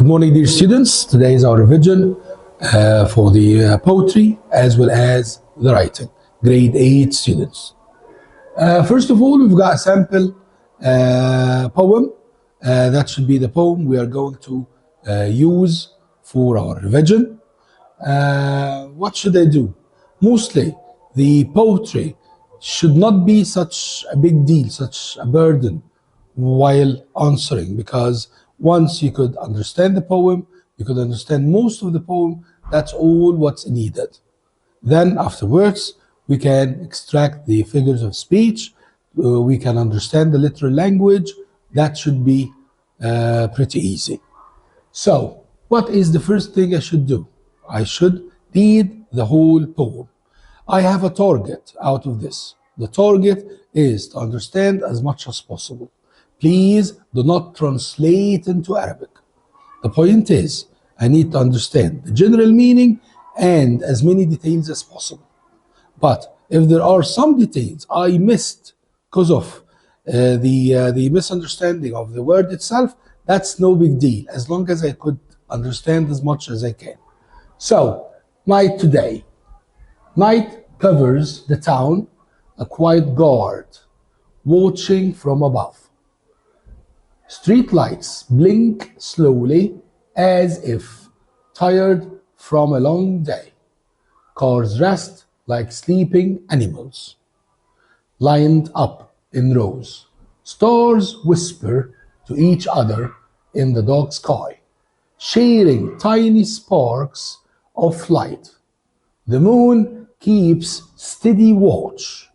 Good morning, dear students. Today is our revision for the poetry as well as the writing. Grade 8 students. First of all, we've got a sample poem. That should be the poem we are going to use for our revision. What should I do? Mostly, the poetry should not be such a big deal, such a burden while answering, because once you could understand the poem, you could understand most of the poem, that's all what's needed. Then afterwards, we can extract the figures of speech, we can understand the literal language, that should be pretty easy. So, what is the first thing I should do? I should read the whole poem. I have a target out of this. The target is to understand as much as possible. Please do not translate into Arabic. The point is, I need to understand the general meaning and as many details as possible. But if there are some details I missed because of the misunderstanding of the word itself, that's no big deal, as long as I could understand as much as I can. So, night today. Night covers the town, a quiet guard, watching from above. Street lights blink slowly as if tired from a long day. Cars rest like sleeping animals, lined up in rows. Stars whisper to each other in the dark sky, sharing tiny sparks of light. The moon keeps steady watch,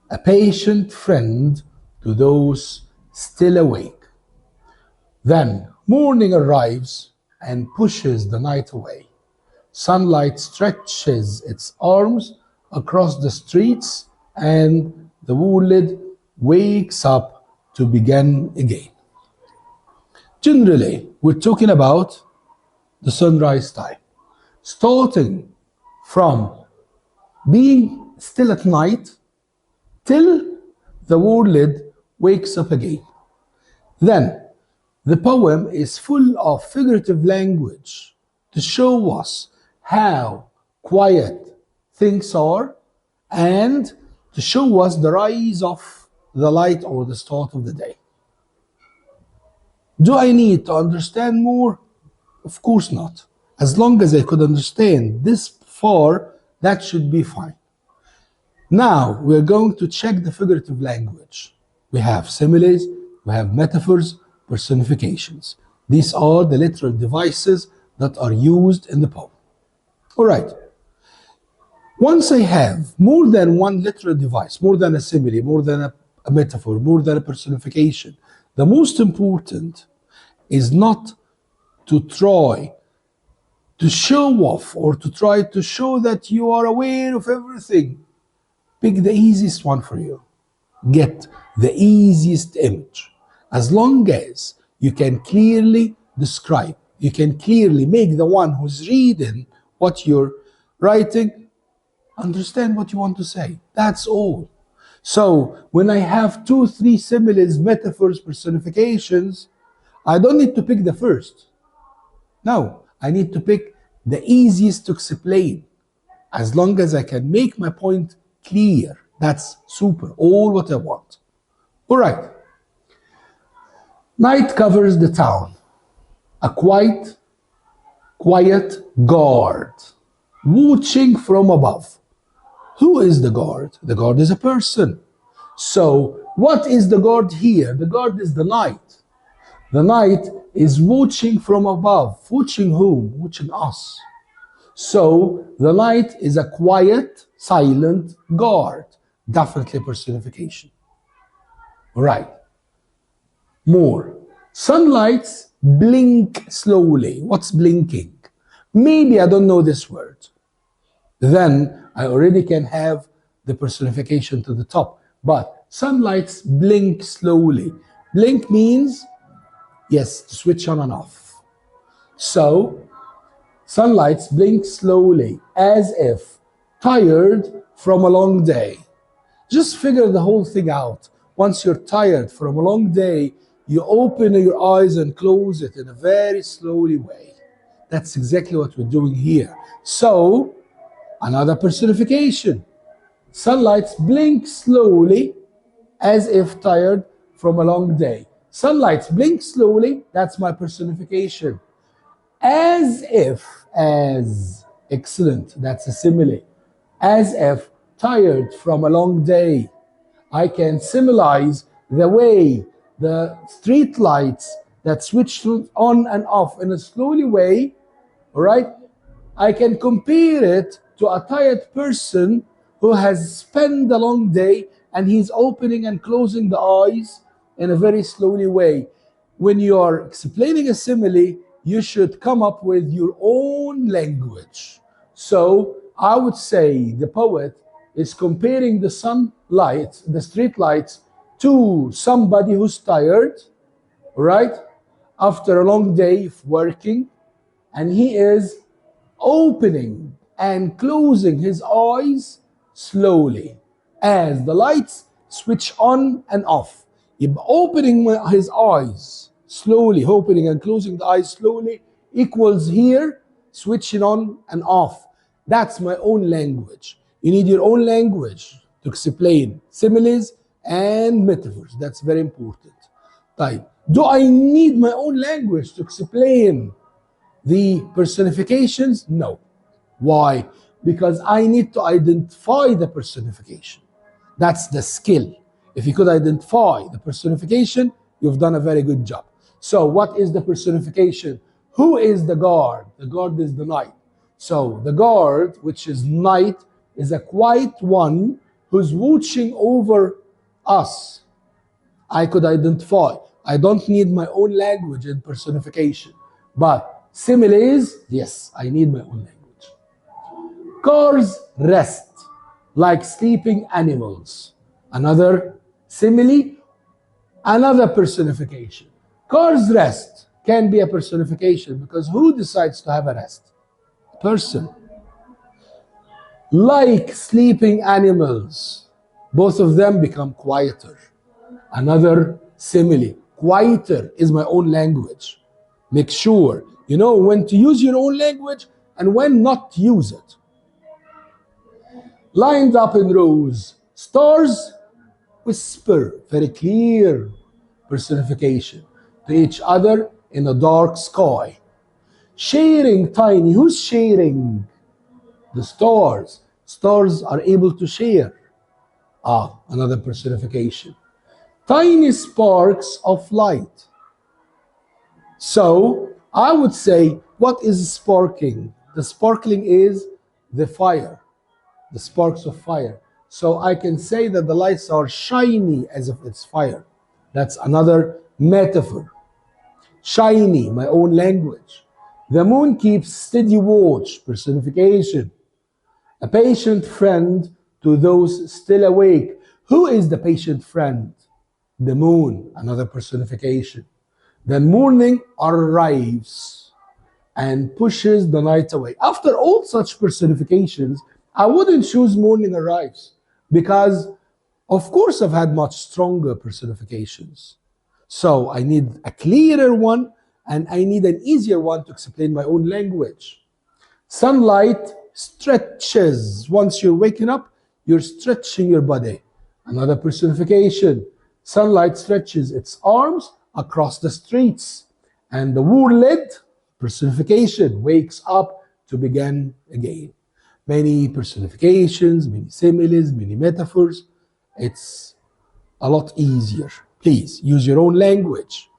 a patient friend to those still awake. Then morning arrives and pushes the night away. Sunlight stretches its arms across the streets and the world wakes up to begin again. Generally, we're talking about the sunrise time, starting from being still at night till the world wakes up again. Then the poem is full of figurative language to show us how quiet things are and to show us the rise of the light or the start of the day. Do I need to understand more? Of course not. As long as I could understand this far, that should be fine. Now we're going to check the figurative language. We have similes, we have metaphors, personifications. These are the literal devices that are used in the poem. All right. Once I have more than one literal device, more than a simile, more than a metaphor, more than a personification, the most important is not to try to show off or to try to show that you are aware of everything. Pick the easiest one for you. Get the easiest image. As long as you can clearly describe, you can clearly make the one who's reading what you're writing understand what you want to say. That's all. So when I have 2, 3 similes, metaphors, personifications, I don't need to pick the first. No, I need to pick the easiest to explain. As long as I can make my point clear, that's super, all what I want. All right. Night covers the town, a quiet guard, watching from above. Who is the guard? The guard is a person. So, what is the guard here? The guard is the night. The night is watching from above. Watching whom? Watching us. So, the night is a quiet, silent guard. Definitely personification. Right. More. Sunlights blink slowly. What's blinking? Maybe I don't know this word. Then I already can have the personification to the top. But sunlights blink slowly. Blink means, yes, to switch on and off. So, sunlights blink slowly as if tired from a long day. Just figure the whole thing out. Once you're tired from a long day, You open your eyes and close it in a very slowly way. That's exactly what we're doing here. So, another personification. Sunlight blinks slowly as if tired from a long day. Sunlight blinks slowly, that's my personification. As if, as, excellent, that's a simile. As if tired from a long day. I can symbolize the way the street lights that switch on and off in a slowly way, all right? I can compare it to a tired person who has spent a long day and he's opening and closing the eyes in a very slowly way. When you're explaining a simile, you should come up with your own language. So I would say the poet is comparing the sunlight, the street lights, to somebody who's tired, right? After a long day of working, and he is opening and closing his eyes slowly as the lights switch on and off. يبقى opening his eyes slowly, opening and closing the eyes slowly equals here switching on and off. That's my own language. You need your own language to explain similes and metaphors. That's very important. طيب, do I need my own language to explain the personifications? No. Why? Because I need to identify the personification. That's the skill. If you could identify the personification, you've done a very good job. So what is the personification? Who is the guard? The guard is the knight. So the guard, which is knight, is a quiet one who's watching over us. I could identify. I don't need my own language in personification. But similes, yes, I need my own language. Cars rest like sleeping animals. Another simile, another personification. Cars rest can be a personification because who decides to have a rest? Person. Like sleeping animals, both of them become quieter. Another simile. Quieter is my own language. Make sure you know when to use your own language and when not to use it. Lined up in rows. Stars whisper, very clear personification, to each other in a dark sky. Sharing tiny. Who's sharing? The stars. Stars are able to share. Another personification. Tiny sparks of light. So I would say, what is sparking? The sparkling is the fire, the sparks of fire. So I can say that the lights are shiny as if it's fire. That's another metaphor. Shiny, my own language. The moon keeps steady watch, personification. A patient friend to those still awake. Who is the patient friend? The moon, another personification. Then morning arrives and pushes the night away. After all such personifications, I wouldn't choose morning arrives because, of course, I've had much stronger personifications. So I need a clearer one and I need an easier one to explain my own language. Sunlight stretches. Once you're waking up, you're stretching your body. Another personification. Sunlight stretches its arms across the streets. And the warled, personification, wakes up to begin again. Many personifications, many similes, many metaphors. It's a lot easier. Please use your own language.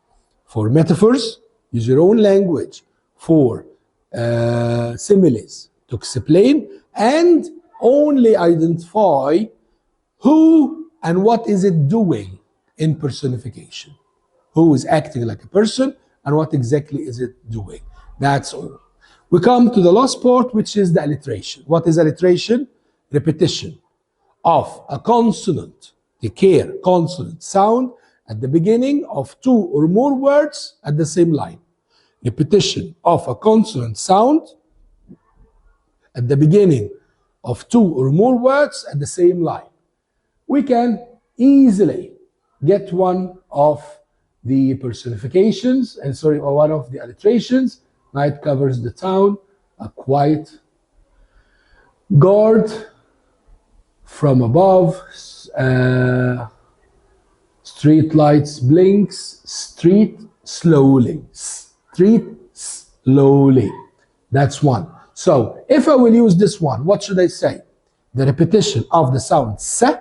For metaphors, use your own language. For similes, to explain and only identify who and what is it doing in personification. Who is acting like a person and what exactly is it doing. That's all. We come to the last part, which is the alliteration. What is alliteration? Repetition of a consonant, take care, consonant sound at the beginning of two or more words at the same line. Repetition of a consonant sound at the beginning of two or more words at the same line. We can easily get one of the personifications, and sorry, or one of the alliterations. Night covers the town, a quiet guard from above, street lights blinks, street slowly, That's one. So if I will use this one, what should I say? The repetition of the sound se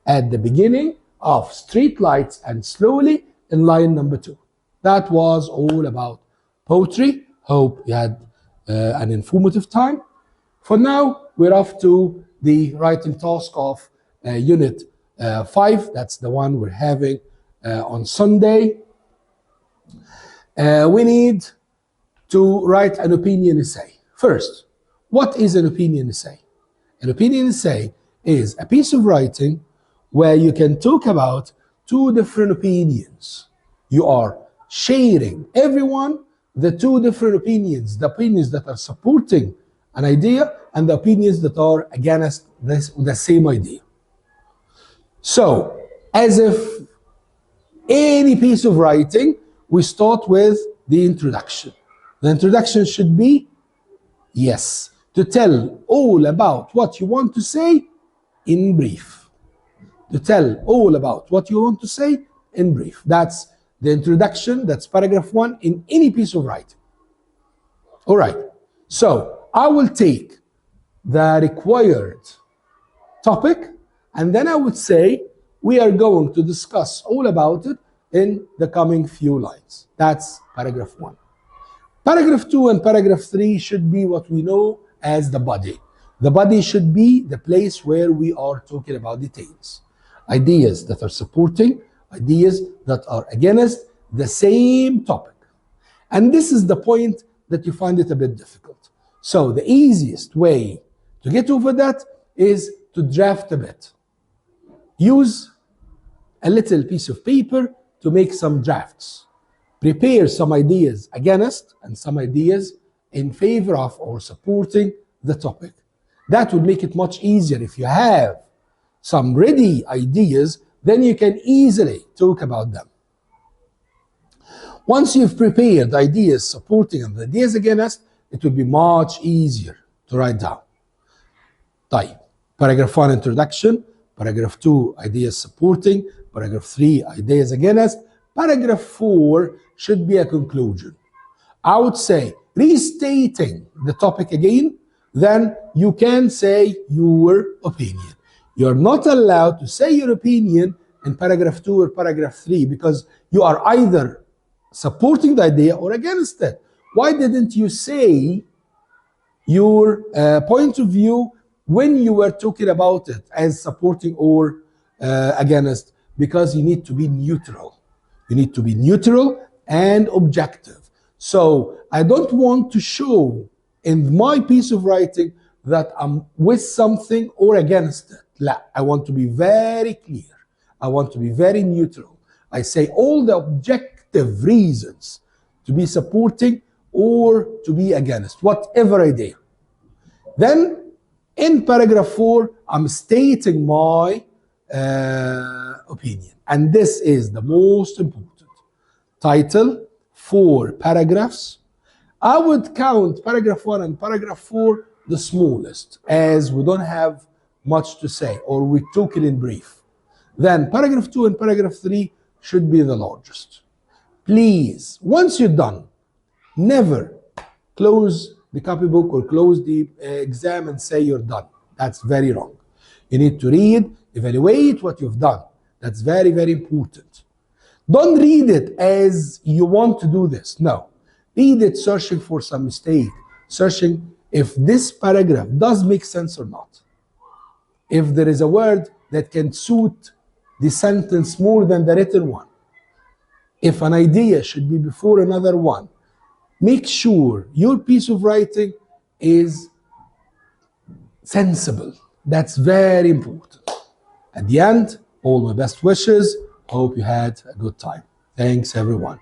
at the beginning of street lights and slowly in line number 2. That was all about poetry. Hope you had an informative time. For now, we're off to the writing task of Unit 5. That's the one we're having on Sunday. We need to write an opinion essay. First, what is an opinion essay? An opinion essay is a piece of writing where you can talk about two different opinions. You are sharing everyone the two different opinions, the opinions that are supporting an idea and the opinions that are against the same idea. So, as if any piece of writing, we start with the introduction. The introduction should be, yes, to tell all about what you want to say in brief. To tell all about what you want to say in brief. That's the introduction, that's paragraph 1 in any piece of writing. All right, so I will take the required topic and then I would say we are going to discuss all about it in the coming few lines. That's paragraph 1. Paragraph 2 and paragraph 3 should be what we know as the body. The body should be the place where we are talking about details. Ideas that are supporting, ideas that are against the same topic. And this is the point that you find it a bit difficult. So the easiest way to get over that is to draft a bit. Use a little piece of paper to make some drafts. Prepare some ideas against and some ideas in favor of or supporting the topic. That would make it much easier. If you have some ready ideas, then you can easily talk about them. Once you've prepared ideas supporting and ideas against, it will be much easier to write down. طيب, paragraph 1 introduction, paragraph 2 ideas supporting, paragraph 3 ideas against, paragraph 4 should be a conclusion. I would say restating the topic again, then you can say your opinion. You're not allowed to say your opinion in paragraph 2 or paragraph 3 because you are either supporting the idea or against it. Why didn't you say your point of view when you were talking about it as supporting or against? Because you need to be neutral. You need to be neutral and objective. So I don't want to show in my piece of writing that I'm with something or against it. لا, I want to be very clear. I want to be very neutral. I say all the objective reasons to be supporting or to be against, whatever idea. Then in paragraph 4, I'm stating my opinion. And this is the most important. Title, 4 paragraphs. I would count paragraph 1 and paragraph 4 the smallest, as we don't have much to say, or we took it in brief. Then paragraph 2 and paragraph 3 should be the largest. Please, once you're done, never close the copybook or close the exam and say you're done. That's very wrong. You need to read, evaluate what you've done. That's very, very important. Don't read it as you want to do this. No. Read it searching for some mistake, searching if this paragraph does make sense or not. If there is a word that can suit the sentence more than the written one. If an idea should be before another one. Make sure your piece of writing is sensible. That's very important. At the end, all my best wishes. Hope you had a good time. Thanks, everyone.